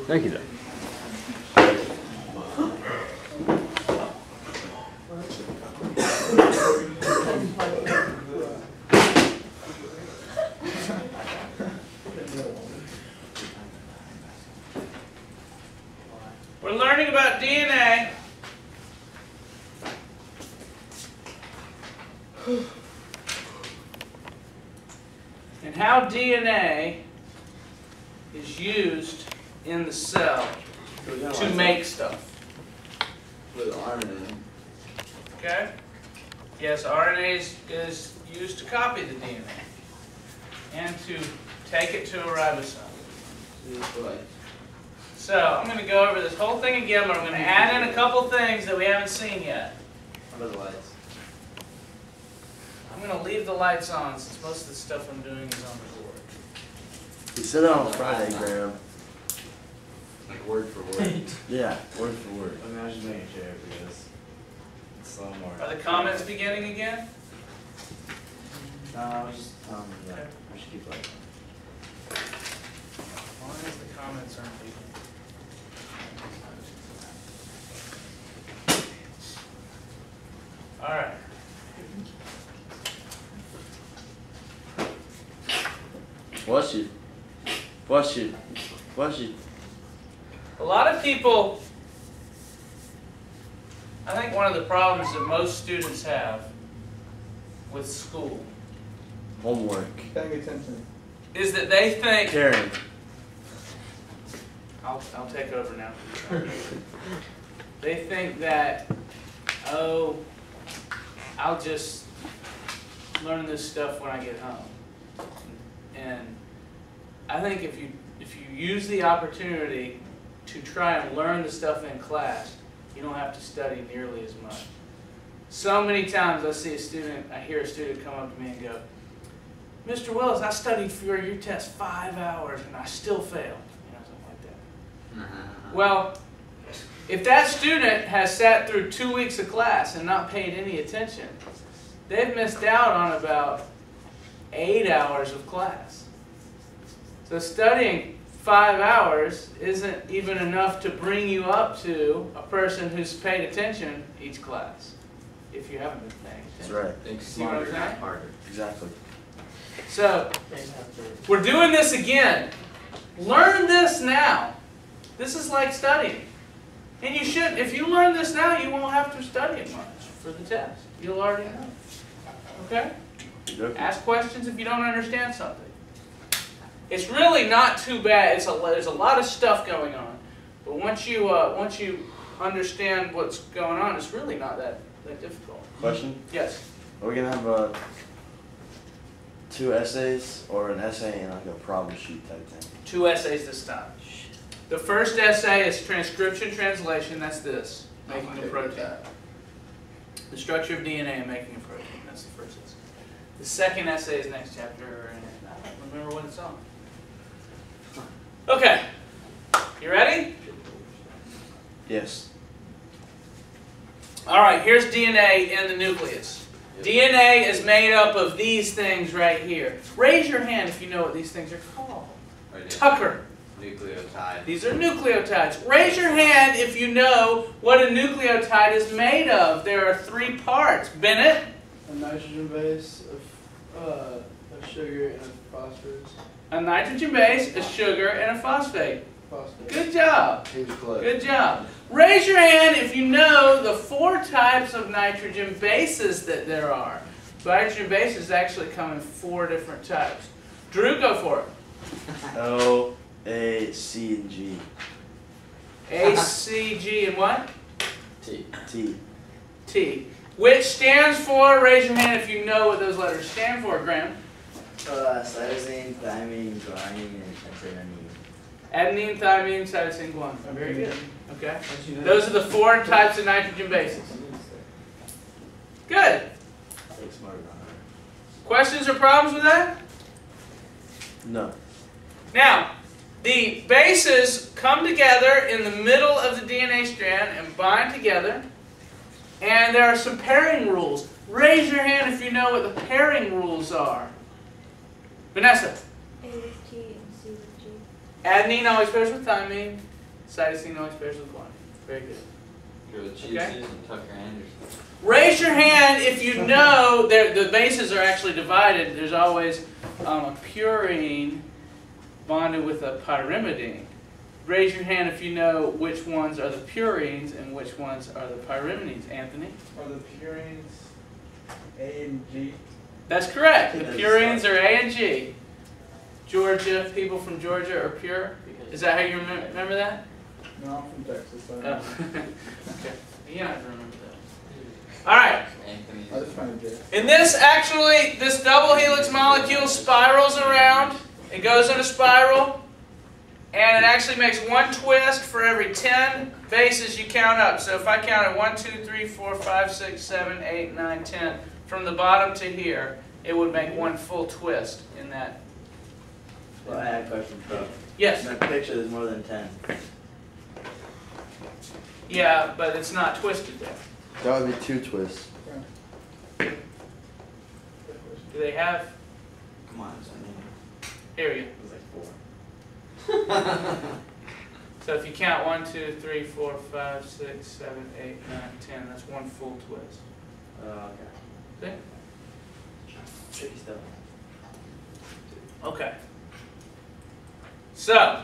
Thank you, though. We're learning about DNA. And how DNA is used in the cell to make stuff. With RNA. Okay? Yes, RNA is used to copy the DNA and to take it to a ribosome. So I'm going to go over this whole thing again, but I'm going to add in a couple things that we haven't seen yet. What are the lights? I'm going to leave the lights on since most of the stuff I'm doing is on the board. You said that on Friday, Graham. Like word for word. Yeah, word for word. I mean, I was just making sure because it's so more. Are the comments beginning again? No, I was just yeah, I should keep like. As long as the comments aren't beginning. All right. Wash it. Wash it. Wash it. A lot of people, I think one of the problems that most students have with school Homework. Paying attention. is that they think, Karen. I'll take over now. They think that, oh, I'll just learn this stuff when I get home. And I think if you use the opportunity to try and learn the stuff in class, you don't have to study nearly as much. So many times I hear a student come up to me and go, Mr. Willis, I studied for your test 5 hours and I still failed. You know, something like that. Well, if that student has sat through 2 weeks of class and not paid any attention, they've missed out on about 8 hours of class. So studying 5 hours isn't even enough to bring you up to a person who's paid attention each class, if you haven't been paying attention. That's right. Think See what I'm smarter, saying? not harder. Exactly. So, we're doing this again. Learn this now. This is like studying. And you should, if you learn this now, you won't have to study it much for the test. You'll already know. Okay? Ask questions if you don't understand something. It's really not too bad. There's a lot of stuff going on. But once you understand what's going on, it's really not that difficult. Question? Yes? Are we going to have 2 essays or an essay and like a problem sheet type thing? 2 essays this time. The first essay is transcription translation. That's this, making a protein. The structure of DNA and making a protein. That's the first essay. The second essay is next chapter, and I don't remember what it's on. Okay, you ready? Yes. All right, here's DNA in the nucleus. DNA is made up of these things right here. Raise your hand if you know what these things are called. Right. Tucker. Nucleotide. These are nucleotides. Raise your hand if you know what a nucleotide is made of. There are 3 parts. Bennett? A nitrogen base, a sugar, and a phosphorus. A nitrogen base, a sugar, and a phosphate. Good job. He was close. Good job. Raise your hand if you know the 4 types of nitrogen bases that there are. Nitrogen bases actually come in 4 different types. Drew, go for it. O, A, C, and G. A, C, G, and what? T. T. T. Which stands for, raise your hand if you know what those letters stand for, Graham. Cytosine, thymine, guanine, and Adenine, thymine, cytosine, guanine. Very good. Okay. Those are the 4 types of nitrogen bases. Good. Questions or problems with that? No. Now, the bases come together in the middle of the DNA strand and bind together. And there are some pairing rules. Raise your hand if you know what the pairing rules are. Vanessa. A with T and C with G. Adenine always pairs with thymine. Cytosine always pairs with guanine. Very good. You're the cheesies Okay. and Tucker Anderson. Raise your hand if you know the bases are actually divided. There's always a purine bonded with a pyrimidine. Raise your hand if you know which ones are the purines and which ones are the pyrimidines. Anthony? Are the purines A and G? That's correct. The Yeah, that's purines are A and G. Georgia, people from Georgia are pure. Is that how you remember that? No, I'm from Texas. So I Oh. don't know. Okay. You don't have to remember that. All right. Anthony's. I just find it. And this double helix molecule spirals around. It goes in a spiral, and it actually makes one twist for every 10 bases you count up. So if I counted 1, 2, 3, 4, 5, 6, 7, 8, 9, 10, from the bottom to here, it would make one full twist in that. Well, I had a question, bro. Yes? In that picture, there's more than 10. Yeah, but it's not twisted there. That would be 2 twists. Do they have? Come on, it's only Here we go. it was like 4. So if you count 1, 2, 3, 4, 5, 6, 7, 8, 9, 10, that's one full twist. Okay. See? Tricky stuff. Okay. So,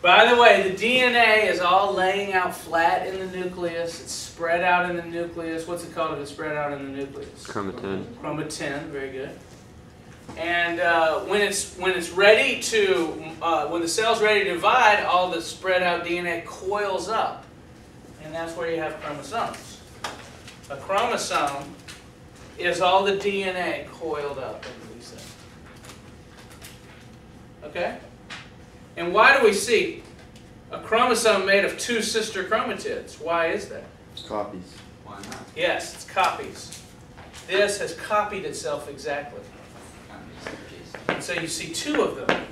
by the way, the DNA is all laying out flat in the nucleus. It's spread out in the nucleus. What's it called if it's spread out in the nucleus? Chromatin. Chromatin. Very good. And when it's ready to, when the cell's ready to divide, all the spread out DNA coils up, and that's where you have chromosomes. A chromosome is all the DNA coiled up into these cells. Okay? And why do we see a chromosome made of 2 sister chromatids? Why is that? Copies. Why not? Yes, it's copies. This has copied itself exactly. And so you see 2 of them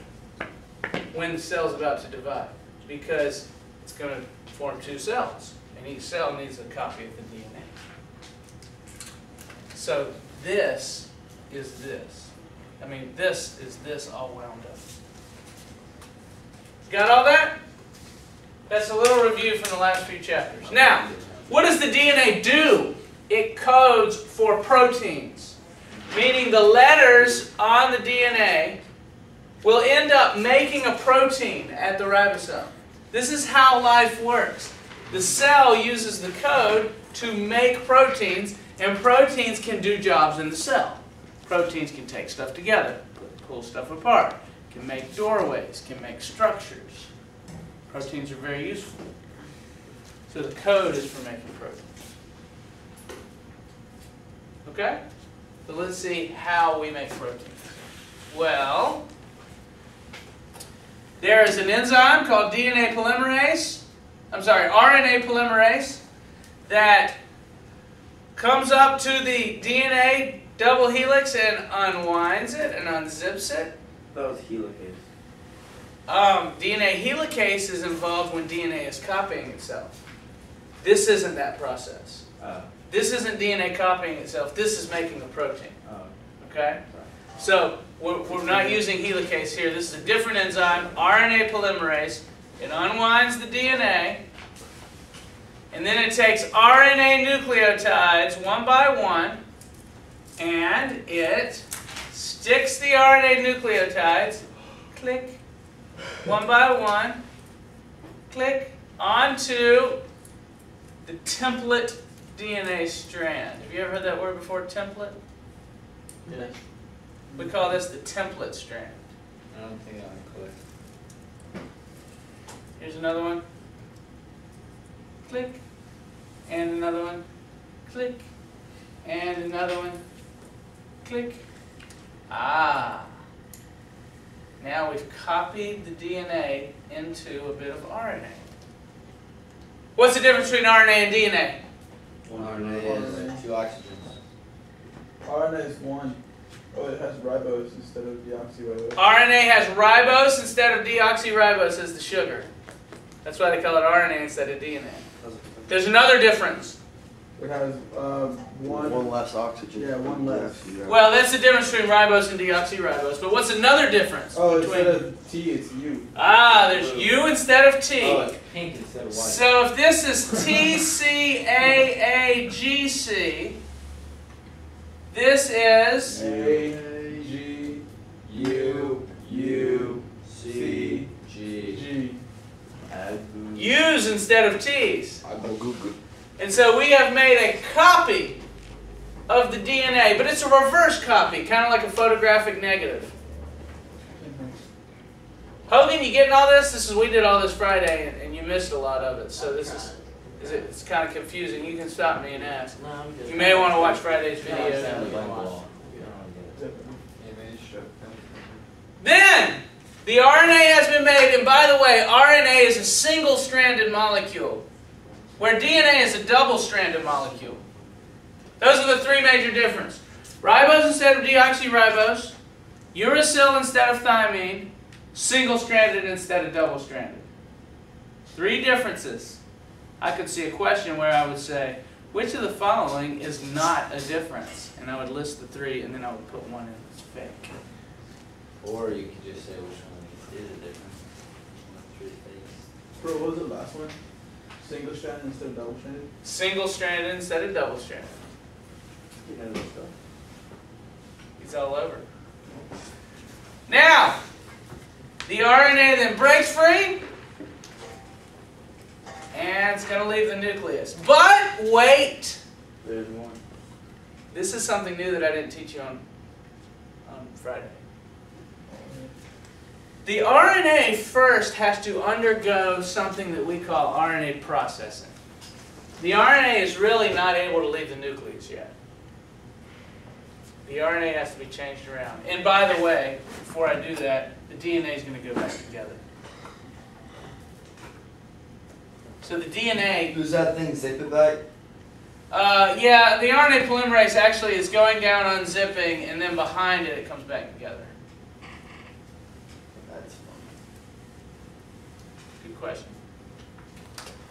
when the cell's about to divide, because it's going to form 2 cells, and each cell needs a copy of the DNA. So this is this. I mean, this is this all wound up. Got all that? That's a little review from the last few chapters. Now, what does the DNA do? It codes for proteins, meaning the letters on the DNA will end up making a protein at the ribosome. This is how life works. The cell uses the code to make proteins, and proteins can do jobs in the cell. Proteins can take stuff together, pull stuff apart, can make doorways, can make structures. Proteins are very useful. So the code is for making proteins. Okay? So let's see how we make proteins. Well, there is an enzyme called Rna Polymerase, that comes up to the DNA double helix and unwinds it and unzips it. That was helicase. DNA helicase is involved when DNA is copying itself. This isn't that process. This isn't DNA copying itself. This is making a protein. Okay? So we're not using helicase here. This is a different enzyme, Rna Polymerase. It unwinds the DNA, and then it takes RNA nucleotides one by one, and it sticks the RNA nucleotides, click, one by one, click, onto the template DNA strand. Have you ever heard that word before, template? Yes. We call this the template strand. I don't think I would click. Here's another one. Click. And another one. Click. And another one. Click. Ah. Now we've copied the DNA into a bit of RNA. What's the difference between RNA and DNA? One RNA is 2 oxygens. RNA is 1. Oh, it has ribose instead of deoxyribose. RNA has ribose instead of deoxyribose as the sugar. That's why they call it RNA instead of DNA. There's another difference. It has One less oxygen. Yeah, one less. Deoxyribose. Well, that's the difference between ribose and deoxyribose. But what's another difference Oh, between? instead of T, it's U. Ah, there's U instead of T. Oh, it's pink instead of white. So if this is TCAAGC, this is A, G, U, U, C, G. G. U's instead of T's. Google. And so we have made a copy of the DNA, but it's a reverse copy, kind of like a photographic negative. Hogan, you getting all this? We did all this Friday, and you missed a lot of it. So it's kind of confusing. You can stop me and ask. You may want to watch Friday's video. Then the RNA has been made, and by the way, RNA is a single-stranded molecule, where DNA is a double-stranded molecule. Those are the three major differences. Ribose instead of deoxyribose, uracil instead of thymine, single-stranded instead of double-stranded. Three differences. I could see a question where I would say, which of the following is not a difference? And I would list the three, and then I would put one in that's fake. Or you could just say which one is a difference. Three things. Bro, what was the last one? Single stranded instead of double stranded? Single-stranded instead of double-stranded. You know this stuff. It's all over. Now, the RNA then breaks free, and it's going to leave the nucleus. But wait! There's one. This is something new that I didn't teach you on Friday. The RNA first has to undergo something that we call RNA processing. The RNA is really not able to leave the nucleus yet. The RNA has to be changed around. And by the way, before I do that, the DNA is going to go back together. So the DNA... Who's that thing? Zip it back? Yeah, the RNA polymerase actually is going down, unzipping, and then behind it, it comes back together. That's fun. Good question.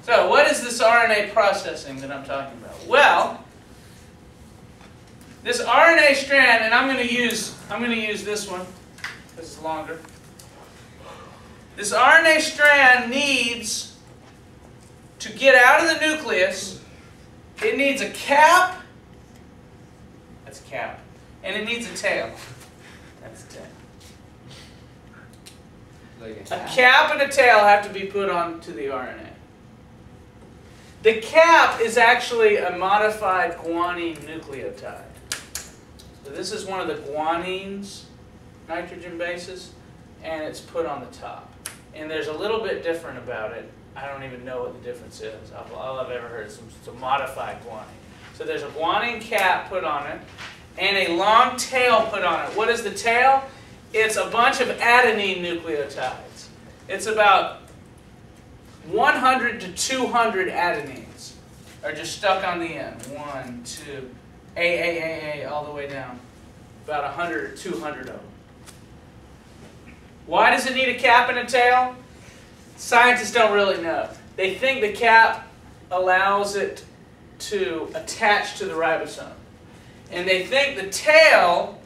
So, what is this RNA processing that I'm talking about? Well, this RNA strand, and I'm going to use this one. This is longer. This RNA strand needs to get out of the nucleus. It needs a cap. That's a cap. And it needs a tail. That's a tail. Like A cap and a tail have to be put onto the RNA. The cap is actually a modified guanine nucleotide. So this is one of the guanines, nitrogen bases, and it's put on the top. And there's a little bit different about it. I don't even know what the difference is. All I've ever heard is it's a modified guanine. So there's a guanine cap put on it, and a long tail put on it. What is the tail? It's a bunch of adenine nucleotides. It's about 100 to 200 adenines are just stuck on the end. 1, 2, A, all the way down. About 100 or 200 of them. Why does it need a cap and a tail? Scientists don't really know. They think the cap allows it to attach to the ribosome. And they think the tail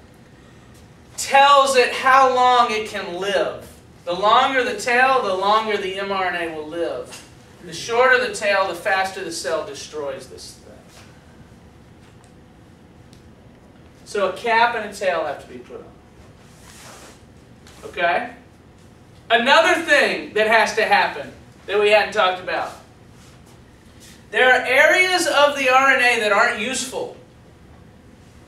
tells it how long it can live. The longer the tail, the longer the mRNA will live. The shorter the tail, the faster the cell destroys this thing. So a cap and a tail have to be put on. Okay? Another thing that has to happen that we hadn't talked about. There are areas of the RNA that aren't useful,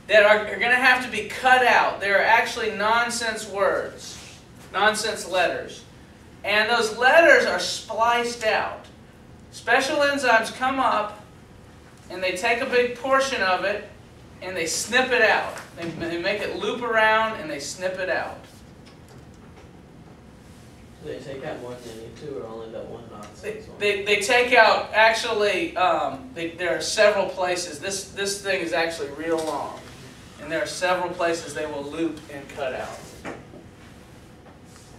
that are going to have to be cut out. There are actually nonsense words, nonsense letters. And those letters are spliced out. Special enzymes come up and they take a big portion of it and they snip it out. They make it loop around and they snip it out. Do they take out more than you need to, or only that one nonsense one? They take out, actually, there are several places. This thing is actually real long. And there are several places they will loop and cut out.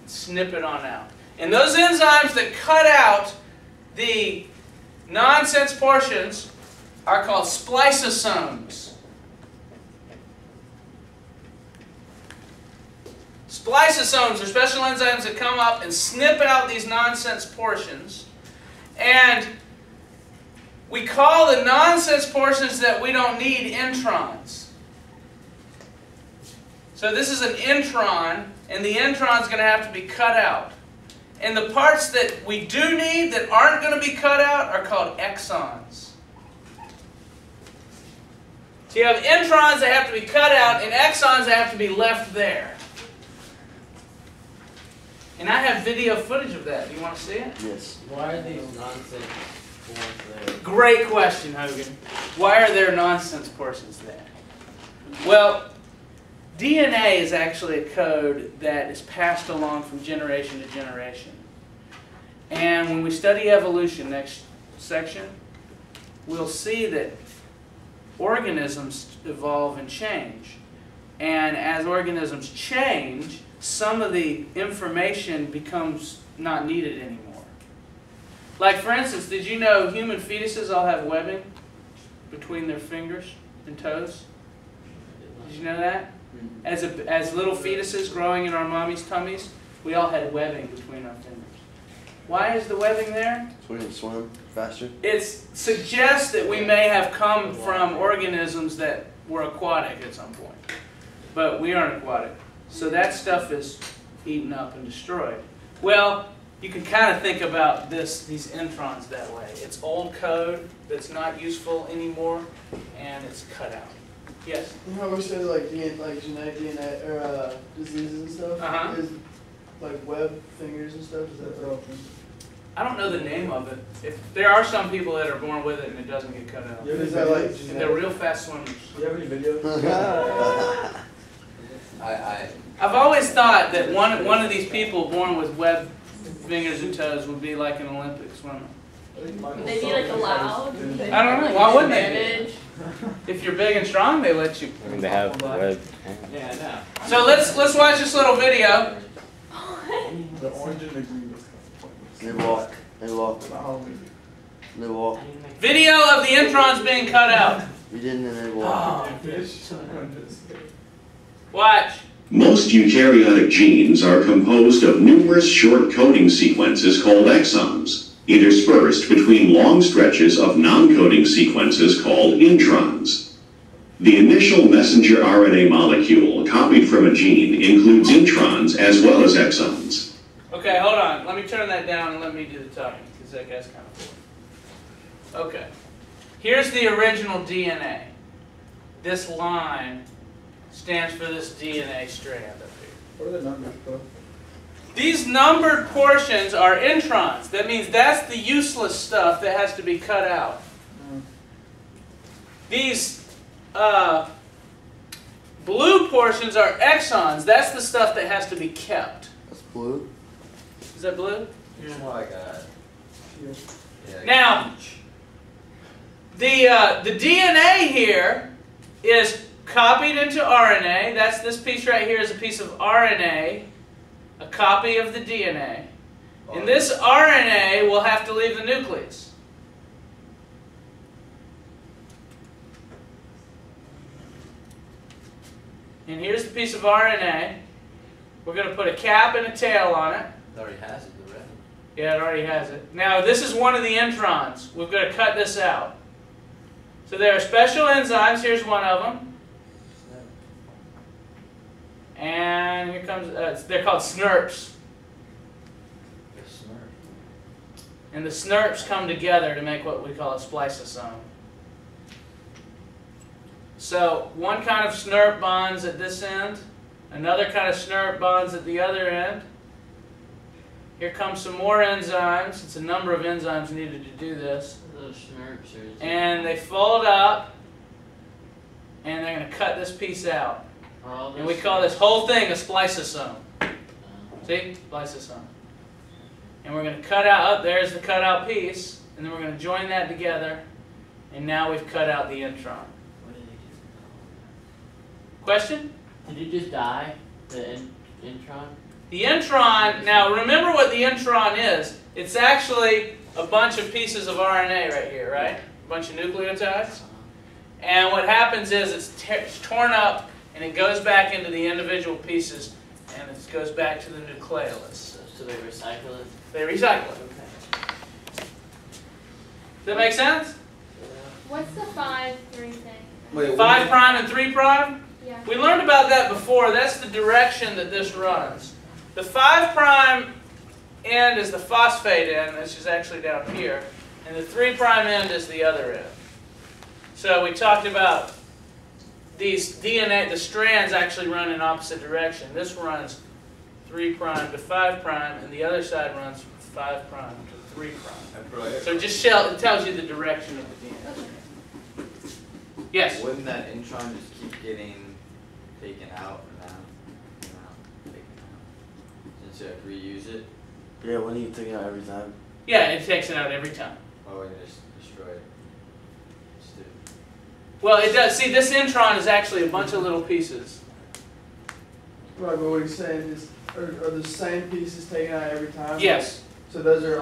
Snip it on out. And those enzymes that cut out the nonsense portions are called spliceosomes. Spliceosomes are special enzymes that come up and snip out these nonsense portions. And we call the nonsense portions that we don't need introns. So this is an intron, and the intron is going to have to be cut out. And the parts that we do need that aren't going to be cut out are called exons. So you have introns that have to be cut out and exons that have to be left there. And I have video footage of that. Do you want to see it? Yes. Why are these nonsense ones there? Great question, Hogan. Why are there nonsense portions there? Well, DNA is actually a code that is passed along from generation to generation. And when we study evolution next section, we'll see that organisms evolve and change. And as organisms change, some of the information becomes not needed anymore. Like, for instance, did you know human fetuses all have webbing between their fingers and toes? Did you know that? As little fetuses growing in our mommy's tummies, we all had webbing between our fingers. Why is the webbing there? So we can swim faster? It suggests that we may have come from organisms that were aquatic at some point. But we aren't aquatic. So that stuff is eaten up and destroyed. Well, you can kind of think about these introns that way. It's old code that's not useful anymore, and it's cut out. Yes? You know how we said like genetic DNA or diseases and stuff? Uh-huh. Is like web fingers and stuff? Is that the thing? I don't know the name of it. There are some people that are born with it and it doesn't get cut out. Is that like And they're real fast swimmers. Do you have any videos? I've always thought that one of these people born with webbed fingers and toes would be like an Olympic swimmer. Would they be like allowed? I don't know. Why wouldn't they Manage? If you're big and strong, they let you. I mean, they have web. Yeah, I know. So let's watch this little video. The orange and the green is kind of pointless. They walk. They walk. Not Halloween. They walk. Video of the introns being cut out. We didn't and they walk. Fish. Watch. Most eukaryotic genes are composed of numerous short coding sequences called exons, interspersed between long stretches of non-coding sequences called introns. The initial messenger RNA molecule copied from a gene includes introns as well as exons. Okay, hold on. Let me turn that down and let me do the talking, because that guy's kind of boring. Okay. Here's the original DNA. This line stands for this DNA strand up here. What are the numbers, bro? These numbered portions are introns. That means that's the useless stuff that has to be cut out. These blue portions are exons. That's the stuff that has to be kept. That's blue. Is that blue? Here's like a... Yeah, Now, the DNA here is copied into RNA. That's this piece right here is a piece of RNA, a copy of the DNA. And this RNA will have to leave the nucleus. And here's the piece of RNA. We're going to put a cap and a tail on it. It already has it already. Yeah, it already has it. Now, this is one of the introns. We've got to cut this out. So there are special enzymes. Here's one of them. And here comes, they're called SNRPs. And the SNRPs come together to make what we call a spliceosome. So one kind of SNRP bonds at this end, another kind of SNRP bonds at the other end. Here comes some more enzymes. It's a number of enzymes needed to do this. Those snurps are... And they fold up, and they're going to cut this piece out. And we call this whole thing a spliceosome. See? Spliceosome. And we're going to cut out, oh, there's the cut out piece, and then we're going to join that together, and now we've cut out the intron. What did they do? Question? Did it just die? The intron? The intron, now remember what the intron is. It's actually a bunch of pieces of RNA right here, right? A bunch of nucleotides. And what happens is it's torn up and it goes back into the individual pieces and it goes back to the nucleolus. So they recycle it? They recycle it. Okay. Does that make sense? What's the 5-3 thing? Wait, 5' and 3'? Yeah. We learned about that before. That's the direction that this runs. The 5' end is the phosphate end, which is actually down here. And the 3' end is the other end. So we talked about these DNA, the strands actually run in opposite direction. This runs 3' to 5', and the other side runs 5' to 3'. So it tells you the direction of the DNA. Yes? Wouldn't that intron just keep getting taken out and out, taken out? Since you have to reuse it? Yeah, when you take it out every time. Yeah, it takes it out every time. Oh, and just destroy it. Stupid. Well, it does. See, this intron is actually a bunch of little pieces. Right, but what he's saying is, are the same pieces taken out every time? Yes. So those are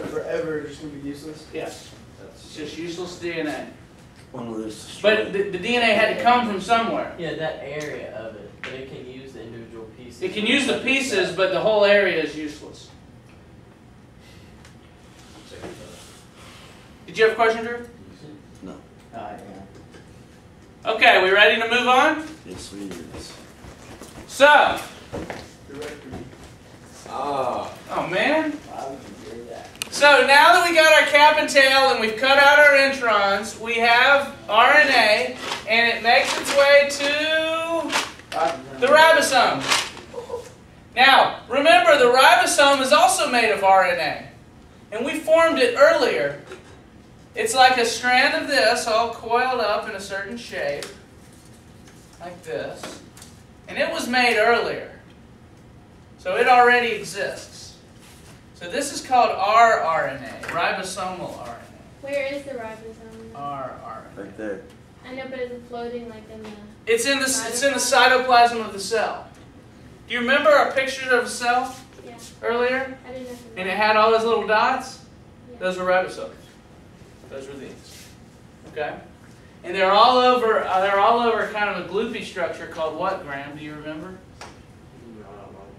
forever just going to be useless? Yes. That's It's just useless DNA. One of those. But the DNA had to come from somewhere. Yeah, that area of it, but it can use the individual pieces. It can use the pieces, but the whole area is useless. Did you have a question, Drew? No. Yeah. Okay, we ready to move on? Yes, we use. So, Oh, man. Why would you do that? So now that we got our cap and tail and we've cut out our introns, we have RNA, and it makes its way to the ribosome. Now, remember, the ribosome is also made of RNA, and we formed it earlier. It's like a strand of this, all coiled up in a certain shape, like this, and it was made earlier. So it already exists. So this is called rRNA, ribosomal RNA. Where is the ribosome? rRNA. Right there. I know, but is it floating like in the... It's in the cytoplasm of the cell. Do you remember our picture of a cell Yeah. earlier? I didn't know. And it had all those little dots? Yeah. Those were ribosomes. Those were these. Okay? And they're all over kind of a gloopy structure called what, Graham? Do you remember?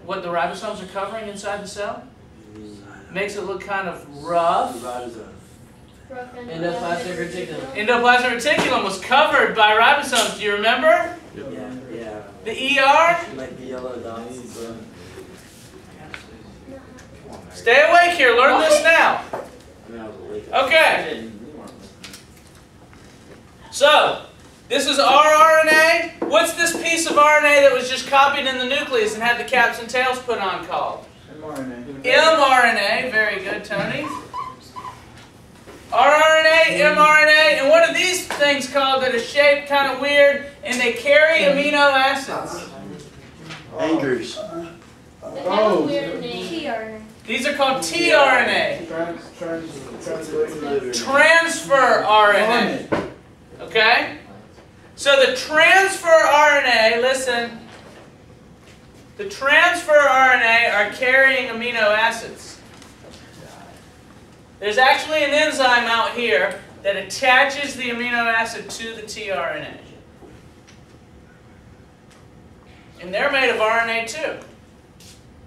What the ribosomes are covering inside the cell? Makes it look kind of rough. Endoplasmic reticulum. Endoplasmic reticulum was covered by ribosomes. Do you remember? Yeah. The ER? Like the yellow dots. Stay awake here. Learn this now. Okay. So, this is rRNA. What's this piece of RNA that was just copied in the nucleus and had the caps and tails put on called? mRNA. mRNA. Very good, Tony. rRNA, mRNA, and what are these things called that are shaped kind of weird and they carry amino acids? Anchors. They have a weird name. tRNA. These are called tRNA. Translated. Transfer RNA. Okay? So the transfer RNA, listen, the transfer RNA are carrying amino acids. There's actually an enzyme out here that attaches the amino acid to the tRNA. And they're made of RNA too,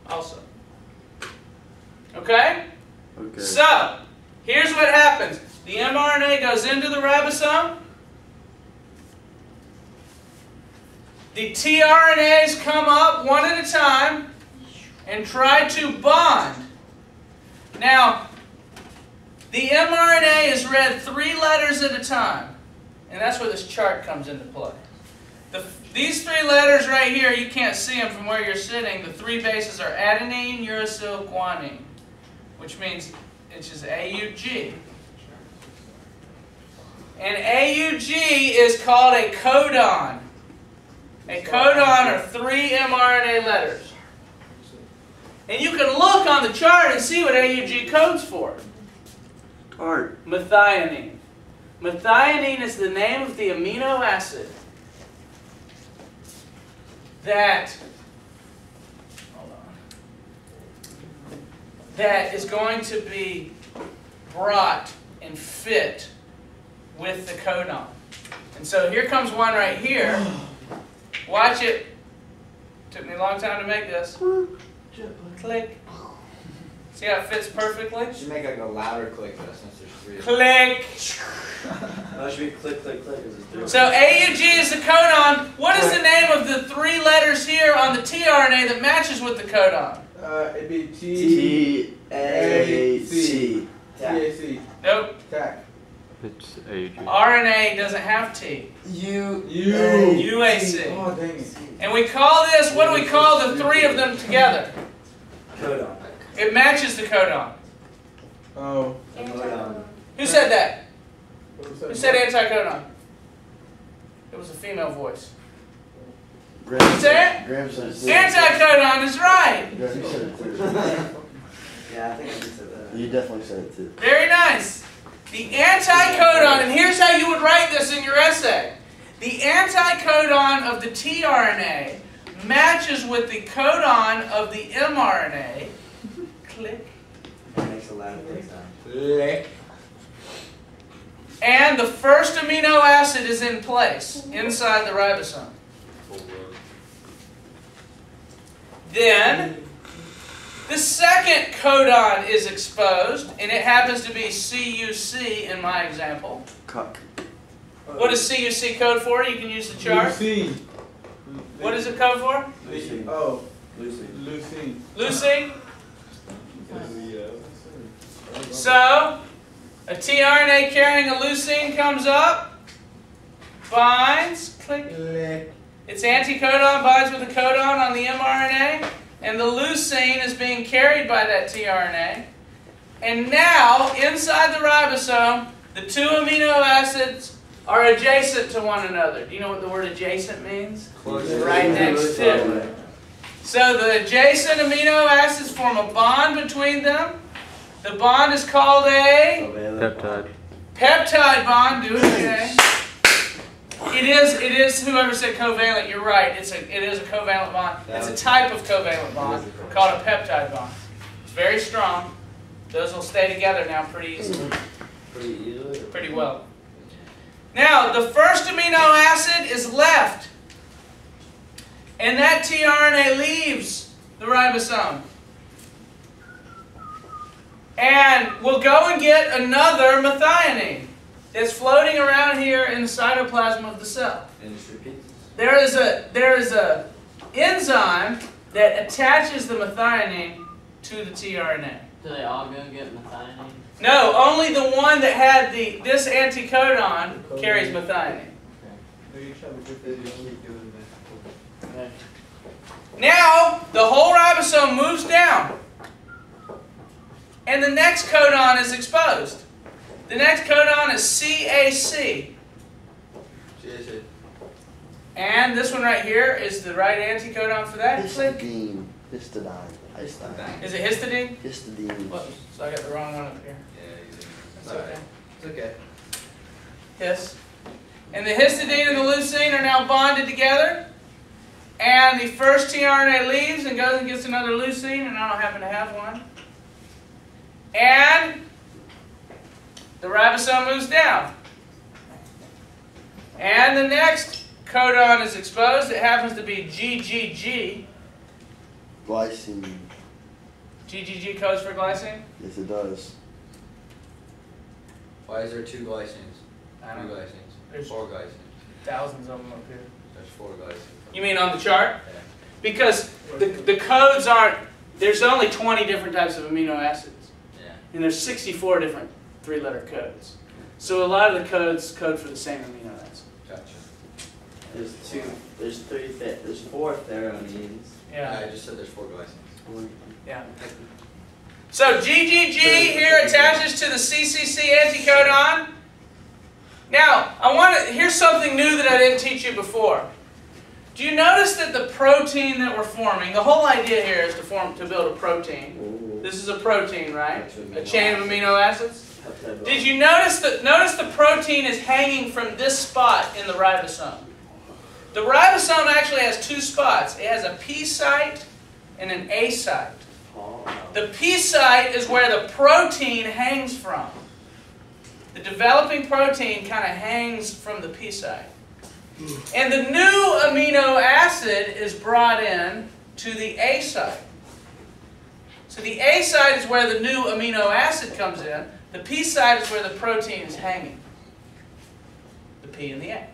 also. Okay? Okay. So, here's what happens. The mRNA goes into the ribosome. The tRNAs come up one at a time and try to bond. Now, the mRNA is read 3 letters at a time. And that's where this chart comes into play. These 3 letters right here, you can't see them from where you're sitting. The 3 bases are adenine, uracil, guanine, which means it's just AUG. And AUG is called a codon. A codon are 3 mRNA letters. And you can look on the chart and see what AUG codes for. Art. Methionine. Methionine is the name of the amino acid that, that is going to be brought and fit with the codon. And so here comes one right here. Watch it. Took me a long time to make this. Click. See how it fits perfectly? You should make like a louder click though, since there's 3 of them. Click. That should be click, click, click. As it's doing. So AUG is the codon. What is the name of the 3 letters here on the tRNA that matches with the codon? It'd be T-A-C. TAC. Nope. TAC. It's AUG. RNA doesn't have T. UAC. Oh, dang it. And we call this, what do we call the 3 of them together? Codon. It matches the codon. Oh. Who said that? What was Who said anticodon? It was a female voice. Graham said it? Graham said it too. Anticodon is right. Graham, you said it too. Yeah, I think I just said that. You definitely said it too. Very nice. The anticodon, and here's how you would write this in your essay. The anticodon of the tRNA matches with the codon of the mRNA. Click. It makes a loud click sound. Click. And the first amino acid is in place inside the ribosome. Then the second codon is exposed, and it happens to be CUC in my example. Cuck. What does CUC code for? You can use the chart. Leucine. What does it code for? Leucine. Oh. Leucine. Leucine. Leucine. So, a tRNA carrying a leucine comes up, binds, click. Its anticodon binds with the codon on the mRNA, and the leucine is being carried by that tRNA. And now, inside the ribosome, the 2 amino acids are adjacent to one another. Do you know what the word adjacent means? Right next to. So the adjacent amino acids form a bond between them. The bond is called a Peptide. peptide bond. Do it again. It is. Whoever said covalent, you're right. It is a covalent bond. It's a type of covalent bond called a peptide bond. It's very strong. Those will stay together now pretty easily. Pretty easily. Pretty well. Now the first amino acid is left, and that tRNA leaves the ribosome. And we'll go and get another methionine that's floating around here in the cytoplasm of the cell. And just repeat this. There is a enzyme that attaches the methionine to the tRNA. Do they all go get methionine? No, only the one that had this anticodon carries methionine. Okay. Now the whole ribosome moves down, and the next codon is exposed. The next codon is CAC. And this one right here is the right anticodon for that. Histidine. Histidine. Histidine. Is it histidine? Histidine. Whoops, so I got the wrong one up here. That's okay. It's okay. His. And the histidine and the leucine are now bonded together. And the first tRNA leaves and goes and gets another leucine, and I don't happen to have one. And the ribosome moves down. And the next codon is exposed. It happens to be GGG. Glycine. GGG codes for glycine? Yes, it does. Why is there 2 glycines? I don't 2 know. glycines. There's 4 glycines. thousands of them up here. There's 4 glycines. You mean on the chart? Yeah. Because the codes aren't, there's only 20 different types of amino acids. Yeah. And there's 64 different 3-letter codes. So a lot of the codes code for the same amino acid. Gotcha. There's 4 theronines. Yeah. I just said there's 4 glycines. Yeah. So GGG here attaches to the CCC anticodon. Now, here's something new that I didn't teach you before. Do you notice that the protein that we're forming, the whole idea here is to build a protein. This is a protein, right? A chain of amino acids. Did you notice the protein is hanging from this spot in the ribosome? The ribosome actually has 2 spots. It has a P site and an A site. The P site is where the protein hangs from. the developing protein kind of hangs from the P site. And the new amino acid is brought in to the A site. So the A site is where the new amino acid comes in. The P site is where the protein is hanging. The P and the A.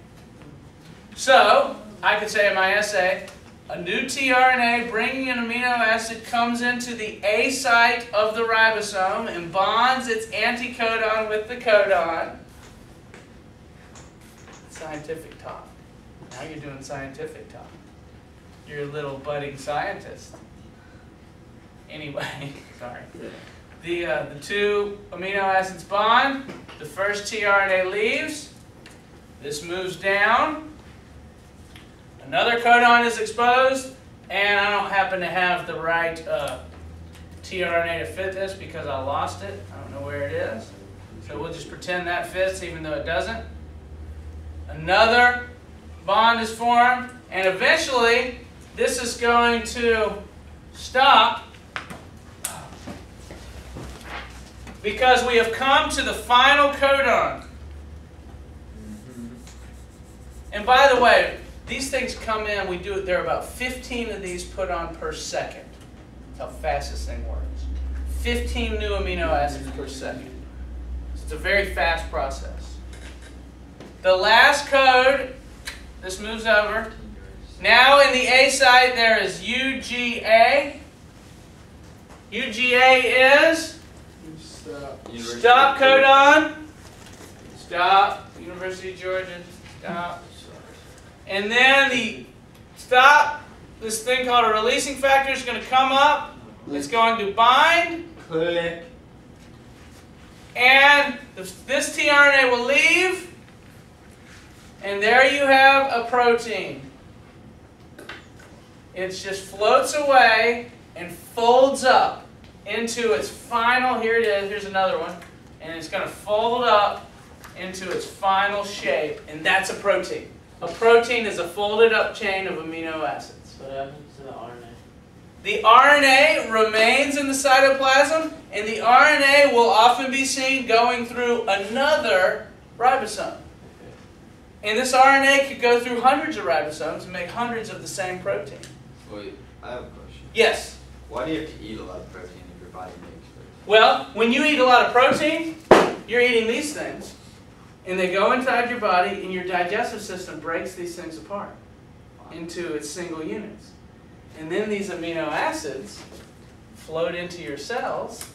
So, I could say in my essay, a new tRNA bringing an amino acid comes into the A site of the ribosome and bonds its anticodon with the codon. Scientific talk. Now you're doing scientific talk. You're a little budding scientist. Anyway, sorry. The two amino acids bond. The first tRNA leaves. This moves down. Another codon is exposed, and I don't happen to have the right tRNA to fit this because I lost it. I don't know where it is. So we'll just pretend that fits even though it doesn't. Another bond is formed, and eventually this is going to stop because we have come to the final codon. And by the way, these things come in, there are about 15 of these put on per second. That's how fast this thing works. 15 new amino acids per second. So it's a very fast process. The last code, this moves over. Now in the A site there is UGA. UGA is stop codon. Stop. University of Georgia. Stop. And then this thing called a releasing factor is going to come up. It's going to bind. Click. And this tRNA will leave. And there you have a protein. It just floats away and folds up into its final, here it is, here's another one. And it's going to fold up into its final shape. And that's a protein. A protein is a folded up chain of amino acids. What happens to the RNA? The RNA remains in the cytoplasm, and the RNA will often be seen going through another ribosome. And this RNA could go through hundreds of ribosomes and make hundreds of the same protein. Wait, I have a question. Yes? Why do you have to eat a lot of protein if your body makes protein? Well, when you eat a lot of protein, you're eating these things. And they go inside your body, and your digestive system breaks these things apart into its single units. And then these amino acids float into your cells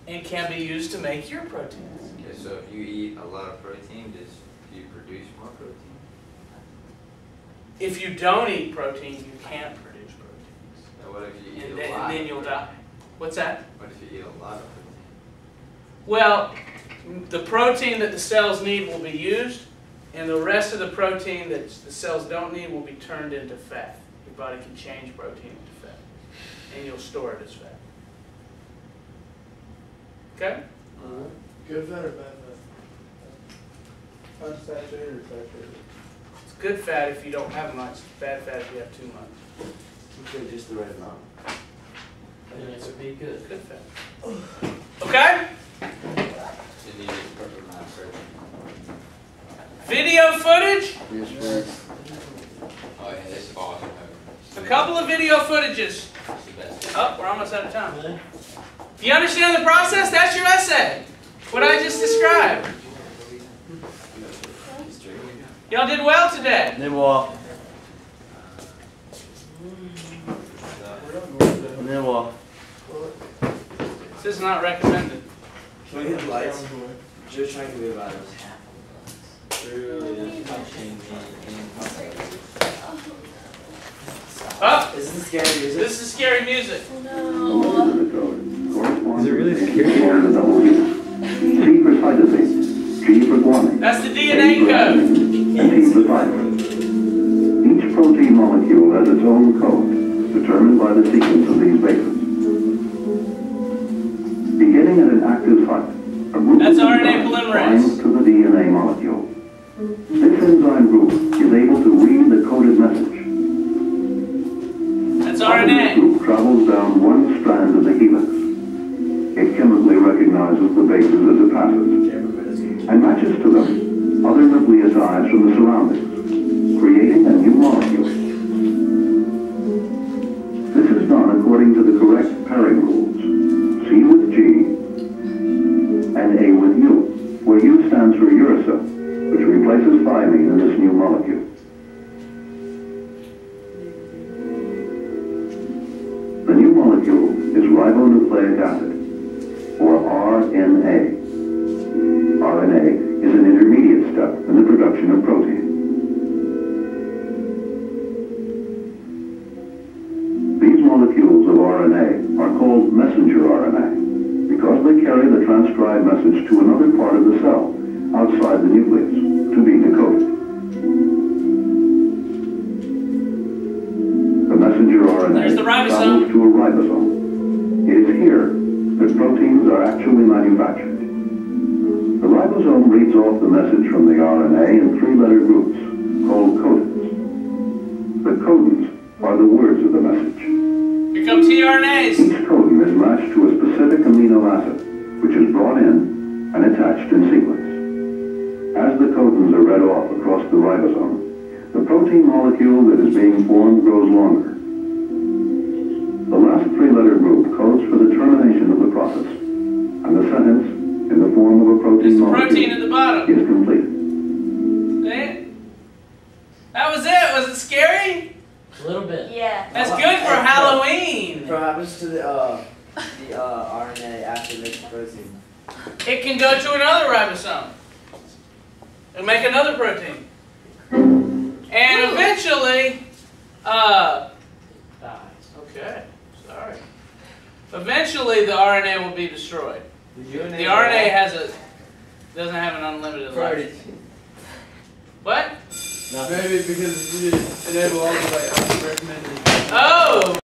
and can be used to make your proteins. Okay, so if you eat a lot of protein, do you produce more protein? If you don't eat protein, you can't produce proteins. Now what if you eat And a lot? then you'll die. What's that? What if you eat a lot of protein? Well, the protein that the cells need will be used, and the rest of the protein that the cells don't need will be turned into fat. Your body can change protein into fat, and you'll store it as fat. Okay? Good fat or bad fat? Unsaturated or saturated? It's good fat if you don't have much. Bad fat if you have too much. Okay, just the right amount. And it would be good. Good fat. Okay? You need a proper amount of protein. Video footage. Yes, sir. Oh yeah, this is awesome. A couple of video footages. It's the best. Oh, we're almost out of time. Really? Do you understand the process? That's your essay. What I just described. Y'all did well today. They walk. And then walk. This is not recommended. Can we hit the lights? Just trying to move out of Oh, Is this scary music? this is scary music. No. Is it really scary? C for cytosine, G for guanine, That's the DNA code. and T for thyroid. Each protein molecule has its own code, determined by the sequence of these bases. Beginning at an active site, a group That's of RNA enzymes polymerase. binds to the DNA molecule. This enzyme group is able to read the coded message. That's This RNA. group travels down one strand of the helix. It chemically recognizes the bases as it passes. and matches to them other nucleosides from the surroundings, creating a new molecule. This is done according to the correct pairing rules. C with G and A with U, where U stands for uracil, which replaces thymine in this new molecule. The new molecule is ribonucleic acid, or RNA. RNA is an intermediate step in the production of protein. These molecules of RNA are called messenger RNA because they carry the transcribed message to another part of the cell outside the nucleus to be decoded. The messenger There's the RNA ribosome. travels to a ribosome. It is here that proteins are actually manufactured. The ribosome reads off the message from the RNA in three-letter groups called codons. The codons are the words of the message. Here come tRNAs. Each codon is matched to a specific amino acid, which is brought in and attached in sequence. As the codons are read off across the ribosome, the protein molecule that is being formed grows longer. The last three-letter group codes for the termination of the process, and the sentence, in the form of a protein There's the molecule, protein at the bottom. is completed. See it? That was it. Was it scary? A little bit. Yeah. That's good for Halloween. What happens to the RNA after it makes protein? It can go to another ribosome and make another protein. And eventually, okay, sorry. Eventually the RNA will be destroyed. The RNA doesn't have an unlimited life. What? Maybe because you didn't enable all the recommended. Oh,